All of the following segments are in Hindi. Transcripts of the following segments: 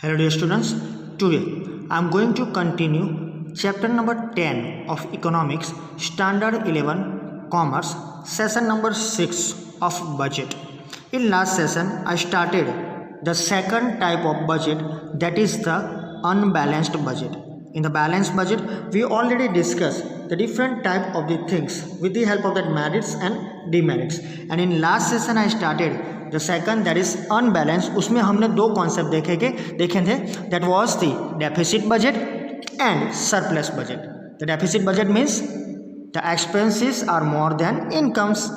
Hello dear students, today I am going to continue chapter number 10 of economics, standard 11 commerce, session number 6 of budget. In last session I started the second type of budget, that is the unbalanced budget. In the balanced budget we already discussed the different type of the things with the help of that merits and demerits, and in last session I started the second that is unbalance. उसमें हमने दो कॉन्सेप्ट देखे थे, that was the deficit budget and surplus budget. The deficit budget means the expenses are more than incomes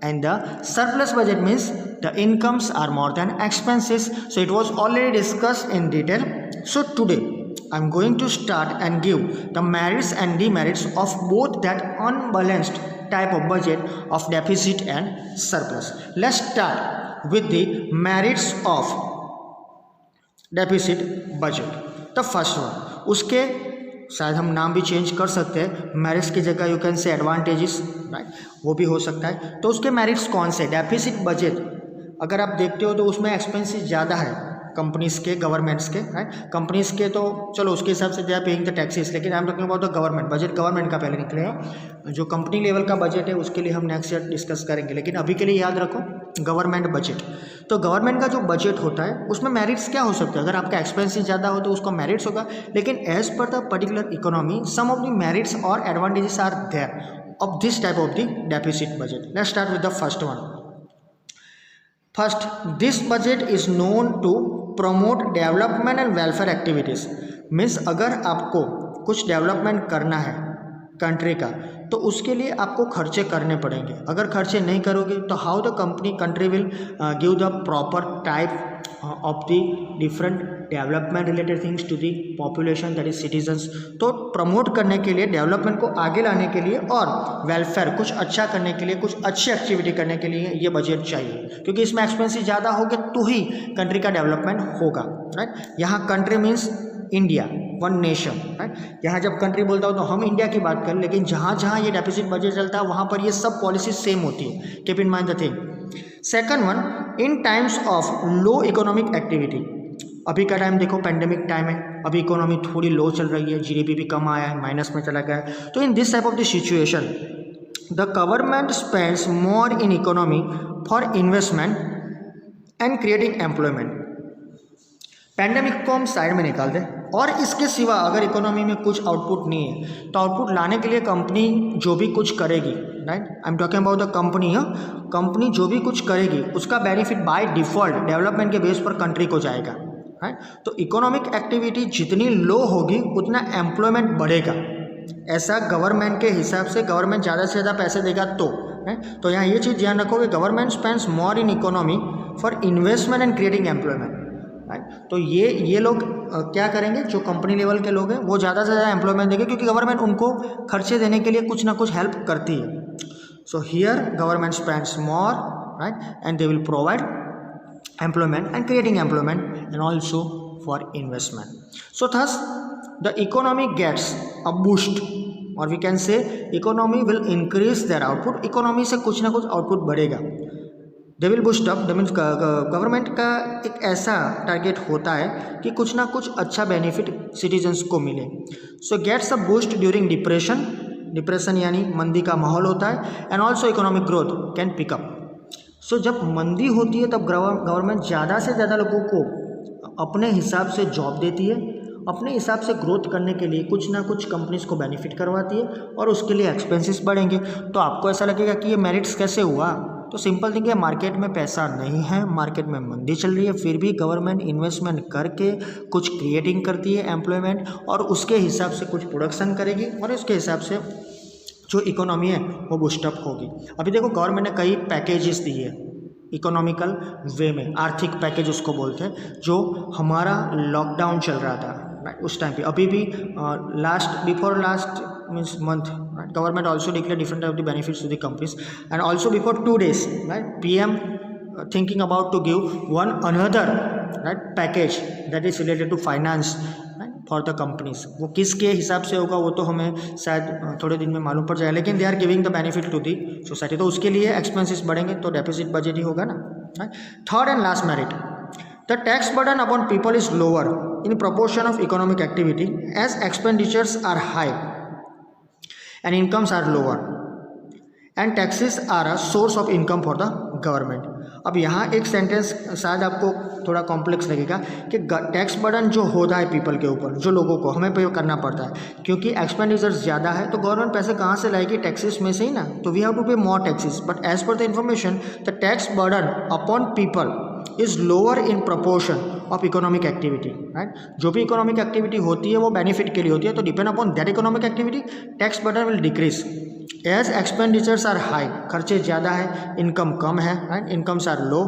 and the surplus budget means the incomes are more than expenses. So it was already discussed in detail. So today I am going to start and give the merits and demerits of both that unbalanced type of budget of deficit and surplus. Let's start with the merits of deficit budget. The first one, उसके शायद हम नाम भी चेंज कर सकते हैं, मेरिट्स की जगह यू कैन से एडवांटेजेस, राइट, वो भी हो सकता है. तो उसके मेरिट्स कौन से? डेफिसिट बजट अगर आप देखते हो तो उसमें एक्सपेंसेस ज़्यादा है कंपनीज के, गवर्नमेंट्स के, राइट. कंपनीज के तो चलो उसके हिसाब से they are paying the taxes, लेकिन I am talking about the government budget. Government का पहले निकलेगा, जो कंपनी लेवल का बजट है उसके लिए हम नेक्स्ट ईयर डिस्कस करेंगे, लेकिन अभी के लिए याद रखो गवर्नमेंट बजट. तो गवर्नमेंट का जो बजट होता है उसमें मेरिट्स क्या हो सकते हैं? अगर आपका एक्सपेंसेस ज़्यादा हो तो उसका मेरिट्स होगा, लेकिन as per the particular economy some of the merits और advantages are there of this type of the deficit budget. Let's start with the first one. First, this budget is known to promote development and welfare activities. Means अगर आपको कुछ डेवलपमेंट करना है कंट्री का तो उसके लिए आपको खर्चे करने पड़ेंगे. अगर खर्चे नहीं करोगे तो how the country will give the proper type of the different development related things to the population, that is citizens. तो प्रमोट करने के लिए, डेवलपमेंट को आगे लाने के लिए और वेलफेयर कुछ अच्छा करने के लिए, कुछ अच्छी एक्टिविटी करने के लिए ये बजट चाहिए, क्योंकि इसमें एक्सपेंसेस ज़्यादा होंगे तो ही कंट्री का डेवलपमेंट होगा, राइट. यहाँ country means India, one nation, right. यहाँ जब कंट्री बोलता हूँ तो हम इंडिया की बात करें, लेकिन जहाँ जहाँ ये डेफिसिट बजट चलता है वहाँ पर ये सब पॉलिसी सेम होती है. Keep in mind the thing. Second one, in times of low economic activity. अभी का टाइम देखो, पेंडेमिक टाइम है, अभी इकोनॉमी थोड़ी लो चल रही है, जीडीपी भी कम आया है, माइनस में चला गया है. तो in this type of the situation the government spends more in economy for investment and creating employment. Pandemic को हम साइड में निकाल दें, और इसके सिवा अगर इकोनॉमी में कुछ आउटपुट नहीं है तो आउटपुट लाने के लिए कंपनी जो भी कुछ करेगी, right, I am talking about the company. Company जो भी कुछ करेगी उसका बेनिफिट बाय डिफ़ॉल्ट डेवलपमेंट के बेस पर कंट्री को जाएगा, राइट. तो इकोनॉमिक एक्टिविटी जितनी लो होगी उतना एम्प्लॉयमेंट बढ़ेगा. ऐसा गवर्नमेंट के हिसाब से गवर्नमेंट ज़्यादा से ज़्यादा पैसे देगा तो, राइट. तो यहाँ ये चीज़ ध्यान रखो कि government spends more in economy for investment and creating employment, right. तो ये लोग क्या करेंगे, जो कंपनी लेवल के लोग हैं वो ज़्यादा से ज़्यादा एम्प्लॉयमेंट देंगे, क्योंकि गवर्नमेंट उनको खर्चे देने के लिए कुछ ना कुछ हेल्प करती है. So here government spends more, right, and they will provide employment and creating employment and also for investment. So thus the economy gets a boost, और we can say economy will increase their output. Economy से कुछ ना कुछ आउटपुट बढ़ेगा. They will boost up, that means government का एक ऐसा टारगेट होता है कि कुछ ना कुछ अच्छा बेनिफिट सिटीजन्स को मिले. So gets a boost during depression यानी मंदी का माहौल होता है, and also economic growth can pick up. सो जब मंदी होती है तब गवर्नमेंट ज़्यादा से ज़्यादा लोगों को अपने हिसाब से जॉब देती है, अपने हिसाब से ग्रोथ करने के लिए कुछ ना कुछ कंपनीज को बेनिफिट करवाती है, और उसके लिए एक्सपेंसेस बढ़ेंगे. तो आपको ऐसा लगेगा कि ये मेरिट्स कैसे हुआ? तो सिंपल थिंग है, मार्केट में पैसा नहीं है, मार्केट में मंदी चल रही है, फिर भी गवर्नमेंट इन्वेस्टमेंट करके कुछ क्रिएटिंग करती है एम्प्लॉयमेंट, और उसके हिसाब से कुछ प्रोडक्शन करेगी, और उसके हिसाब से जो इकोनॉमी है वो बूस्टअप होगी. अभी देखो गवर्नमेंट ने कई पैकेजेस दिए इकोनॉमिकल वे में, आर्थिक पैकेज उसको बोलते हैं, जो हमारा लॉकडाउन चल रहा था, राइट, उस टाइम पे. अभी भी before last means month, right, government also declare different type of the benefits to the companies, and also before 2 days, right, PM thinking about to give one another, right, package that is related to finance, right, for the companies. वो किसके हिसाब से होगा वो तो हमें शायद थोड़े दिन में मालूम पड़ जाएगा, लेकिन they are giving the benefit to the society. तो उसके लिए एक्सपेंसेस बढ़ेंगे तो डेफिसिट बजट ही होगा ना, right. Third and last merit, The tax burden upon people is lower in proportion of economic activity as expenditures are high and incomes are lower and taxes are a source of income for the government. अब यहाँ एक सेंटेंस शायद आपको थोड़ा कॉम्प्लेक्स लगेगा कि टैक्स बर्डन जो होता है पीपल के ऊपर, जो लोगों को हमें पे करना पड़ता है, क्योंकि एक्सपेंडिचर्स ज़्यादा है तो गवर्नमेंट पैसे कहाँ से लाएगी? टैक्सेस में से ही ना. तो we have to pay more taxes. But as per the information the tax burden upon people is lower in proportion of economic activity. Right, जो भी इकोनॉमिक एक्टिविटी होती है वो बेनिफिट के लिए होती है, तो depend upon that economic activity tax burden will decrease. As expenditures are high, खर्चे ज़्यादा है, इनकम कम है, right, incomes are low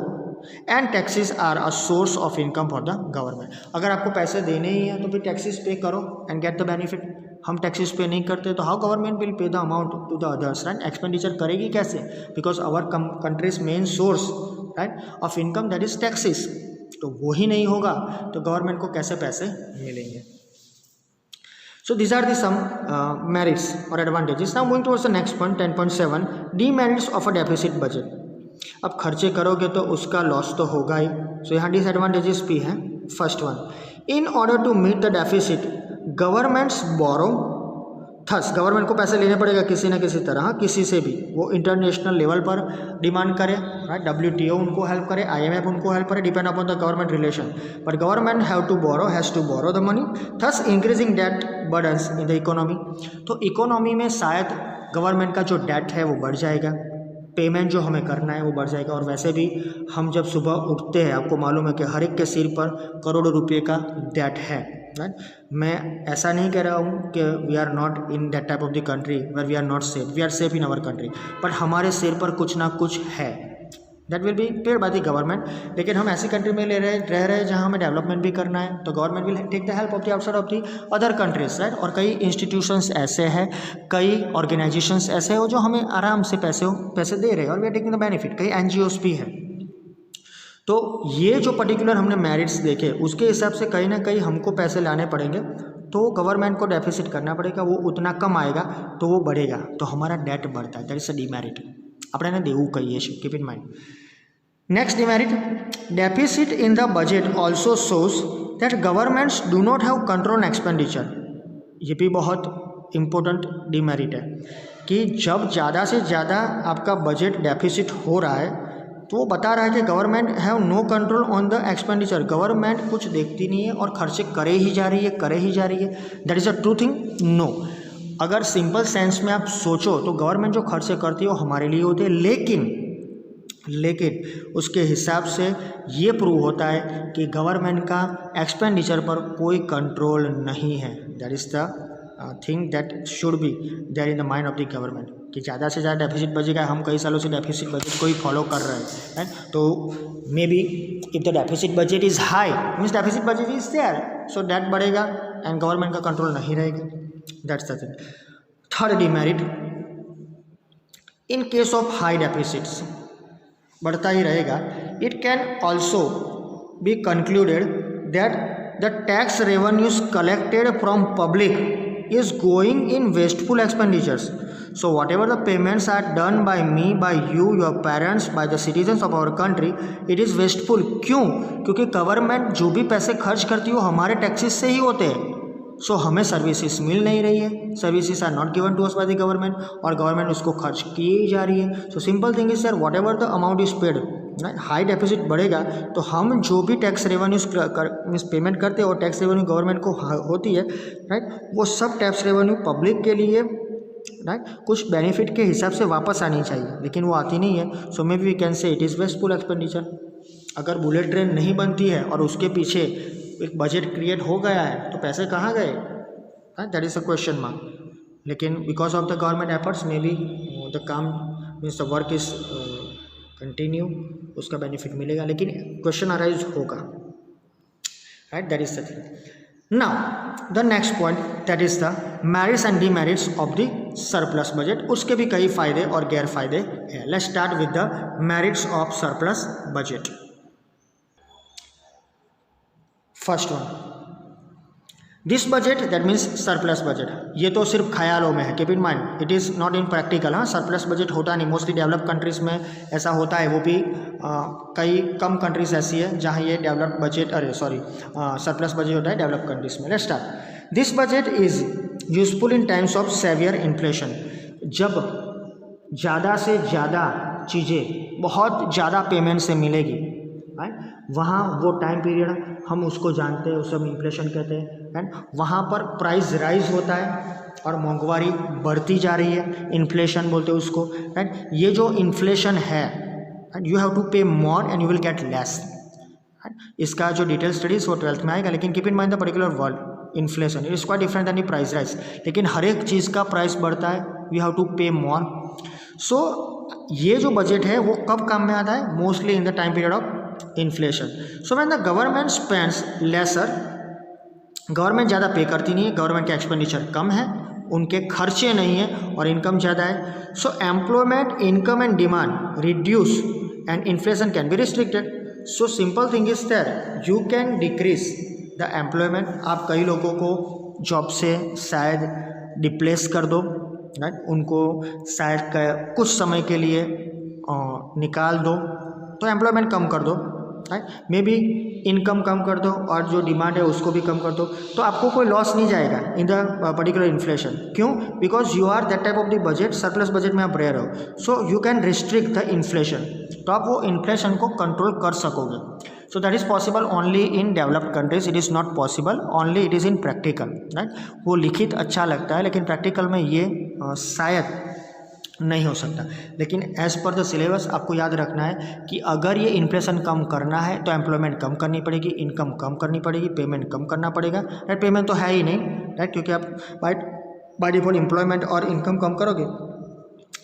and taxes are a source of income for the government. अगर आपको पैसे देने ही हैं तो फिर टैक्सेस पे करो एंड गेट द बेनिफिट. हम टैक्सेस पे नहीं करते तो how government will pay the amount to the others, right. Expenditure करेगी कैसे? Because our country's main source, right, of income that is taxes. तो वो ही नहीं होगा तो गवर्नमेंट को कैसे पैसे मिलेंगे? So these are the some merits or advantages. Now moving towards the next point, 10.7, demerits of a deficit budget. अब खर्चे करोगे तो उसका लॉस तो होगा ही. सो यहाँ डिसएडवांटेजेस भी हैं. First one, in order to meet the deficit government's borrow, thus government को पैसे लेने पड़ेगा किसी न किसी तरह, किसी से भी. वो इंटरनेशनल लेवल पर डिमांड करे, राइट, WTO उनको हेल्प करे, IMF उनको हेल्प करे, depend upon the government relation. But government has to borrow the money, thus increasing debt burdens in the economy. तो इकोनॉमी में शायद गवर्नमेंट का जो डेट है वो बढ़ जाएगा, पेमेंट जो हमें करना है वो बढ़ जाएगा. और वैसे भी हम जब सुबह उठते हैं, आपको मालूम है कि हर एक के सिर पर करोड़ों रुपये का डेट है, राइट. मैं ऐसा नहीं कह रहा हूँ कि we are not in that type of the country where we are not safe. We are safe in our country, but हमारे सिर पर कुछ ना कुछ है, that will be paid by the government. लेकिन हम ऐसी कंट्री में रह रहे हैं जहाँ हमें डेवलपमेंट भी करना है, तो government will take the help of the outside of the other countries, right. और कई इंस्टीट्यूशंस ऐसे हैं, कई ऑर्गेनाइजेशंस ऐसे हो जो हमें आराम से पैसे दे रहे हैं और we are taking the benefit. कई NGOs भी हैं. तो ये जो पर्टिकुलर हमने मेरिट्स देखे उसके हिसाब से कहीं ना कहीं हमको पैसे लाने पड़ेंगे, तो गवर्नमेंट को डेफिसिट करना पड़ेगा. वो उतना कम आएगा तो वो बढ़ेगा, तो हमारा डेट बढ़ता है. That is a demerit. આપણે એને દેવું કહીએ છીએ. Keep in mind. Next demerit, deficit in the budget also shows that governments do not have control expenditure. ये भी बहुत इम्पोर्टेंट डिमेरिट है कि जब ज़्यादा से ज़्यादा आपका बजट डेफिसिट हो रहा है तो वो बता रहा है कि government have no control on the expenditure. Government कुछ देखती नहीं है और खर्चे करे ही जा रही है. That is a true thing? No. अगर सिंपल सेंस में आप सोचो तो गवर्नमेंट जो खर्चे करती है वो हमारे लिए होते हैं, लेकिन उसके हिसाब से ये प्रूव होता है कि गवर्नमेंट का एक्सपेंडिचर पर कोई कंट्रोल नहीं है. That is the thing that should be there in the mind of the government कि ज़्यादा से ज़्यादा डेफिसिट बचेगा. हम कई सालों से डेफिसिट बजट को ही फॉलो कर रहे हैं, तो मे be if the deficit budget is high means deficit budget is there, so debt बढ़ेगा एंड गवर्नमेंट का कंट्रोल नहीं रहेगा. That's the thing. Third demerit, in case of high deficits बढ़ता ही रहेगा. It can also be concluded that the tax revenues collected from public is going in wasteful expenditures. So whatever the payments are done by me, by you, your parents, by the citizens of our country, it is wasteful. क्यों? क्योंकि गवर्नमेंट जो भी पैसे खर्च करती है वो हमारे टैक्सेस से ही होते हैं. सो हमें सर्विसेज मिल नहीं रही है, services are not given to us by the government और गवर्नमेंट उसको खर्च किए ही जा रही है. So simple thing is sir, whatever the amount is paid, high deficit बढ़ेगा तो हम जो भी टैक्स रेवेन्यूज मीन्स पेमेंट करते हैं और टैक्स रेवेन्यू गवर्नमेंट को होती है, राइट, वो सब टैक्स रेवेन्यू पब्लिक के लिए, राइट, कुछ बेनिफिट के हिसाब से वापस आनी चाहिए, लेकिन वो आती नहीं है. So maybe we can say it is wasteful expenditure. अगर बुलेट ट्रेन नहीं बनती है और उसके पीछे एक बजट क्रिएट हो गया है तो पैसे कहाँ गए? That is a question mark. लेकिन because of the government efforts maybe the काम means the work is continue, उसका बेनिफिट मिलेगा, लेकिन क्वेश्चन अराइज होगा, right. That is the thing. Now the next point, that is the merits and demerits of the surplus budget. उसके भी कई फायदे और गैर फायदे हैं. Let's start with the merits of surplus budget. First one, this budget that means surplus budget, ये तो सिर्फ ख्यालों में है, keep in mind it is not in practical. हाँ, सरप्लस बजट होता नहीं, मोस्टली डेवलप कंट्रीज़ में ऐसा होता है, वो भी कई कम कंट्रीज ऐसी है जहाँ ये डेवलप बजट सरप्लस बजट होता है डेवलप कंट्रीज़ में। Let's start. This budget is useful in times of severe inflation, जब ज़्यादा से ज़्यादा चीज़ें बहुत ज़्यादा पेमेंट से मिलेगी, राइट, वहाँ वो टाइम पीरियड हम उसको जानते हैं, उसे हम इन्फ्लेशन कहते हैं, एंड वहाँ पर प्राइस राइज होता है और महंगाई बढ़ती जा रही है, इन्फ्लेशन बोलते हैं उसको, राइट। ये जो इन्फ्लेशन है, and you have to pay more and you will get less. इसका जो डिटेल स्टडीज वो 12th में आएगा, लेकिन keep in mind the particular word inflation it is quite different than the price rise, लेकिन हर एक चीज़ का प्राइस बढ़ता है, यू हैव टू पे मोर। सो ये जो बजट है वो कब काम में आता है? Mostly in the time period of inflation. So when the government spends lesser, government ज़्यादा पे करती नहीं है, गवर्नमेंट का एक्सपेंडिचर कम है, उनके खर्चे नहीं है और इनकम ज़्यादा है। So employment, income and demand reduce and inflation can be restricted. So simple thing is that you can decrease the employment, आप कई लोगों को जॉब से शायद डिप्लेस कर दो, राइट, उनको शायद कुछ समय के लिए निकाल दो, तो एम्प्लॉयमेंट कम कर दो, राइट, मे बी इनकम कम कर दो और जो डिमांड है उसको भी कम कर दो, तो आपको कोई लॉस नहीं जाएगा इन द पर्टिकुलर इन्फ्लेशन। क्यों? Because you are that type of the budget, surplus budget में आप रह रहे हो, so you can restrict the inflation, तो आप वो इन्फ्लेशन को कंट्रोल कर सकोगे। So that is possible only in developed countries, it is not possible only it is in practical, right. वो लिखित अच्छा लगता है लेकिन प्रैक्टिकल में ये शायद नहीं हो सकता। लेकिन एज पर द सिलेबस आपको याद रखना है कि अगर ये इन्फ्लेशन कम करना है तो एम्प्लॉयमेंट कम करनी पड़ेगी, इनकम कम करनी पड़ेगी, पेमेंट कम करना पड़ेगा, राइट। पेमेंट तो है ही नहीं, राइट, क्योंकि आप बाय डिफॉल्ट एम्प्लॉयमेंट और इनकम कम करोगे,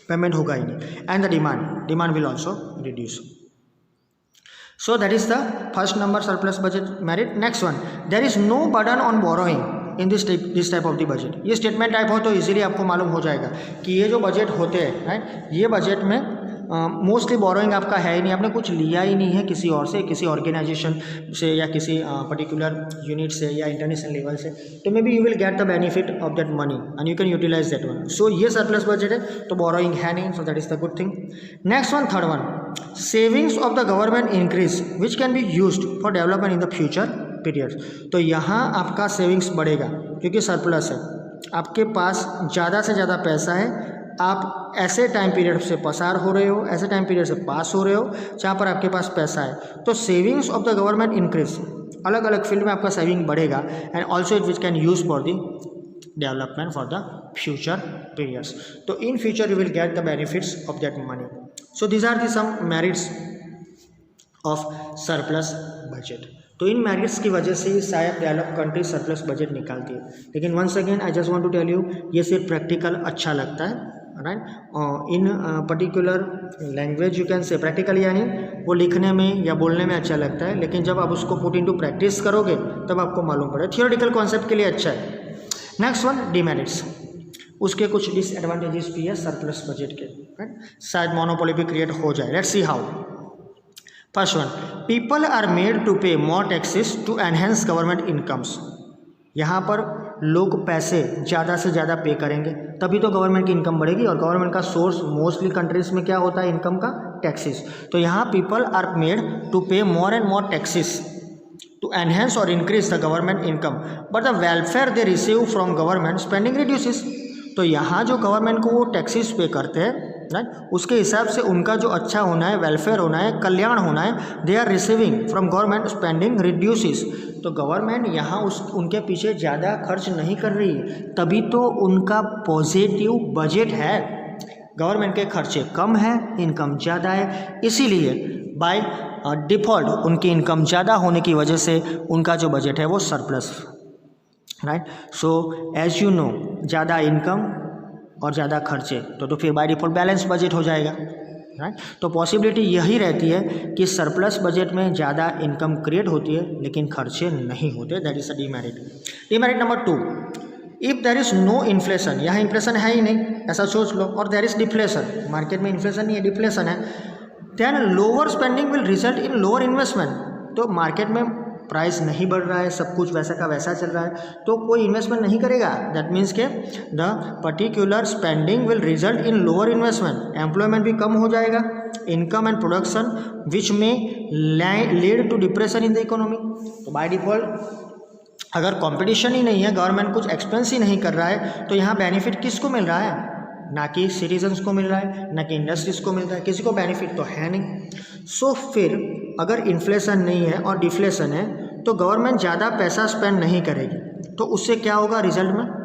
पेमेंट होगा ही नहीं। And the demand will also reduce. So that is the first number surplus budget merit. Next one, there is no burden on borrowing in this type of the budget. ये स्टेटमेंट टाइप हो तो इजीली आपको मालूम हो जाएगा कि ये जो बजट होते हैं, राइट, ये बजट में मोस्टली बोरोइंग आपका है ही नहीं, आपने कुछ लिया ही नहीं है किसी और से, किसी ऑर्गेनाइजेशन से या किसी पर्टिकुलर यूनिट से या इंटरनेशनल लेवल से, तो may be you will get the benefit of that money and you can utilise that one. So ये सरप्लस बजट है तो बोरोइंग है नहीं, so that is the good thing. Next one, third one, savings of the government increase which can be used for development in the future period. तो यहाँ आपका सेविंग्स बढ़ेगा क्योंकि सरप्लस है, आपके पास ज़्यादा से ज़्यादा पैसा है, आप ऐसे टाइम पीरियड से पसार हो रहे हो, ऐसे टाइम पीरियड से पास हो रहे हो जहाँ पर आपके पास पैसा है, तो savings of the government increase, अलग अलग फील्ड में आपका सेविंग बढ़ेगा and also it which can use for the development for the future periods. तो in future you will get the benefits of that money. So these are the some merits of surplus budget. तो इन मेरिट्स की वजह से ही शायद डेवलप कंट्री सरप्लस बजट निकालती है, लेकिन once again I just want to tell you, ये सिर्फ प्रैक्टिकल अच्छा लगता है, right, in particular language you can say practical, यानी वो लिखने में या बोलने में अच्छा लगता है, लेकिन जब आप उसको पुट इनटू प्रैक्टिस करोगे तब आपको मालूम पड़े, थियोरेटिकल कॉन्सेप्ट के लिए अच्छा है। नेक्स्ट वन, डिमेरिट्स, उसके कुछ डिसएडवांटेजेस भी है सरप्लस बजट के, राइट, शायद मोनोपोली भी क्रिएट हो जाए। Let's see how. First one, people are made to pay more taxes to enhance government incomes. यहाँ पर लोग पैसे ज़्यादा से ज़्यादा पे करेंगे तभी तो गवर्नमेंट की इनकम बढ़ेगी, और गवर्नमेंट का सोर्स मोस्टली कंट्रीज़ में क्या होता है इनकम का? टैक्सेस। तो यहाँ people are made to pay more and more taxes to enhance और increase the government income, but the welfare they receive from government spending reduces. तो यहाँ जो गवर्नमेंट को वो टैक्सेस पे करते हैं, राइट, उसके हिसाब से उनका जो अच्छा होना है, वेलफेयर होना है, कल्याण होना है, they are receiving from government spending reduces. तो गवर्नमेंट यहाँ उनके पीछे ज़्यादा खर्च नहीं कर रही है, तभी तो उनका पॉजिटिव बजट है। गवर्नमेंट के खर्चे कम है, इनकम ज़्यादा है, इसीलिए बाय डिफ़ॉल्ट उनकी इनकम ज़्यादा होने की वजह से उनका जो बजट है वो surplus, right. So as you know, ज़्यादा इनकम और ज़्यादा खर्चे तो फिर बाय डिफ़ॉल्ट बैलेंस बजट हो जाएगा, राइट। तो पॉसिबिलिटी यही रहती है कि सरप्लस बजट में ज़्यादा इनकम क्रिएट होती है लेकिन खर्चे नहीं होते, that is a demerit. Demerit number 2, if there is no inflation, यहाँ इन्फ्लेशन है ही नहीं ऐसा सोच लो, और देर इज़ डिफ्लेशन, मार्केट में इन्फ्लेशन नहीं है डिफ्लेशन है, then lower spending will result in lower investment. तो मार्केट में प्राइस नहीं बढ़ रहा है, सब कुछ वैसा का वैसा चल रहा है, तो कोई इन्वेस्टमेंट नहीं करेगा। दैट मीन्स के the particular spending will result in lower investment, employment भी कम हो जाएगा, इनकम एंड प्रोडक्शन विच में lead to depression in the economy. तो बाय डिफॉल्ट अगर कंपटीशन ही नहीं है, गवर्नमेंट कुछ एक्सपेंस ही नहीं कर रहा है, तो यहाँ बेनिफिट किसको मिल रहा है? ना कि सिटीजन्स को मिल रहा है, ना कि इंडस्ट्रीज को मिल रहा है, किसी को बेनिफिट तो है नहीं। सो फिर अगर इन्फ्लेशन नहीं है और डिफ्लेशन है तो गवर्नमेंट ज़्यादा पैसा स्पेंड नहीं करेगी, तो उससे क्या होगा? रिजल्ट में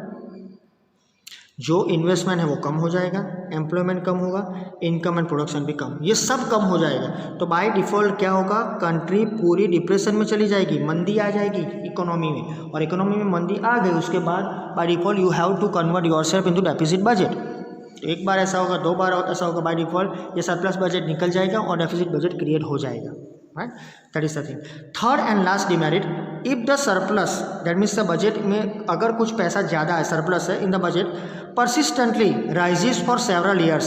जो इन्वेस्टमेंट है वो कम हो जाएगा, एम्प्लॉयमेंट कम होगा, इनकम एंड प्रोडक्शन भी कम, ये सब कम हो जाएगा। तो बाय डिफ़ॉल्ट क्या होगा? कंट्री पूरी डिप्रेशन में चली जाएगी, मंदी आ जाएगी इकोनॉमी में, और इकोनॉमी में मंदी आ गई उसके बाद by default you have to convert yourself into deficit budget. एक बार ऐसा होगा, दो बार ऐसा होगा, बाय डिफ़ॉल्ट ये सरप्लस बजट निकल जाएगा और डेफिसिट बजट क्रिएट हो जाएगा, right? That is the thing. Third and last demerit, if the surplus, that means the budget में अगर कुछ पैसा ज़्यादा है, सरप्लस है in the budget, persistently rises for several years,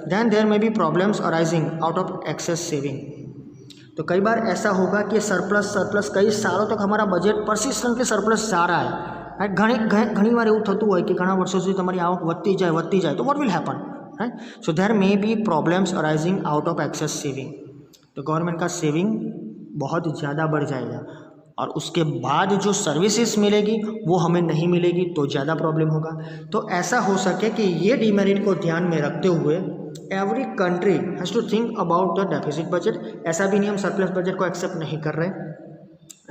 then there may be problems arising out of excess saving। तो कई बार ऐसा होगा कि सरप्लस कई सालों तक हमारा बजट परसिस्टेंटली सरप्लस जा रहा है, राइट? ઘણી વાર એવું થતું હોય કે ઘણા વર્ષો સુધી તમારી આવક વધતી જાય, તો what will happen, right? So there may be problems arising out of excess saving। तो गवर्नमेंट का सेविंग बहुत ज़्यादा बढ़ जाएगा और उसके बाद जो सर्विसेज मिलेगी वो हमें नहीं मिलेगी, तो ज़्यादा प्रॉब्लम होगा। तो ऐसा हो सके कि ये डिमेरिट को ध्यान में रखते हुए every country has to think about the deficit budget. ऐसा भी नहीं हम सरप्लस बजट को एक्सेप्ट नहीं कर रहे,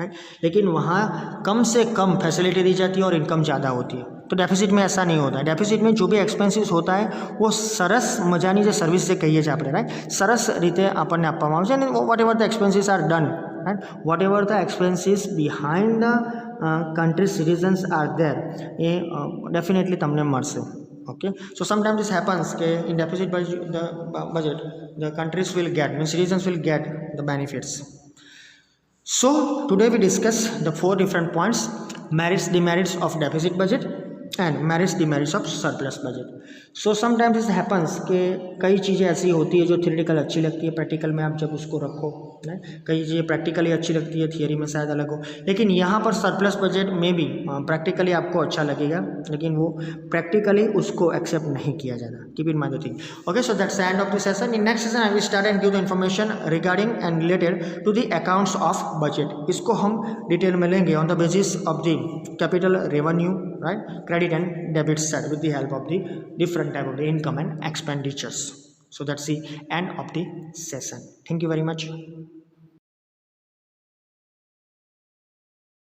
राइट? लेकिन वहाँ कम से कम फैसिलिटी दी जाती है और इनकम ज़्यादा होती है। तो डेफिसिट में ऐसा नहीं होता है। डेफिसिट में जो भी एक्सपेंसिस होता है वो સરસ મજાની જે સર્વિસ જે કહીએ છીએ આપણે, રાઈટ, સરસ રીતે આપણને આપવામાં આવે છે અને whatever the expenses are done, right, whatever the expenses behind the country citizens are there, A definitely તમને મળશે. Okay, so sometimes this happens કે in deficit budget the countries will get, means citizens will get the benefits. So today we discuss the 4 different points: merits, demerits of deficit budget and merits, demerits of surplus budget. So sometimes this happens कि कई चीज़ें ऐसी होती है जो थ्योरेटिकल अच्छी लगती है, प्रैक्टिकल में आप जब उसको रखो, कई चीज़ें प्रैक्टिकली अच्छी लगती है, थियरी में शायद अलग हो, लेकिन यहाँ पर सरप्लस बजट में भी प्रैक्टिकली आपको अच्छा लगेगा, लेकिन वो प्रैक्टिकली उसको एक्सेप्ट नहीं किया जाता। Keep in mind the thing. Okay, so that's the end of the session. In next session I will start and give the information regarding and related to the accounts of budget. इसको हम डिटेल में लेंगे on the basis of the capital revenue, right, credit and debit side with the help of the different type of the income and expenditures. So that's the end of the session. Thank you very much.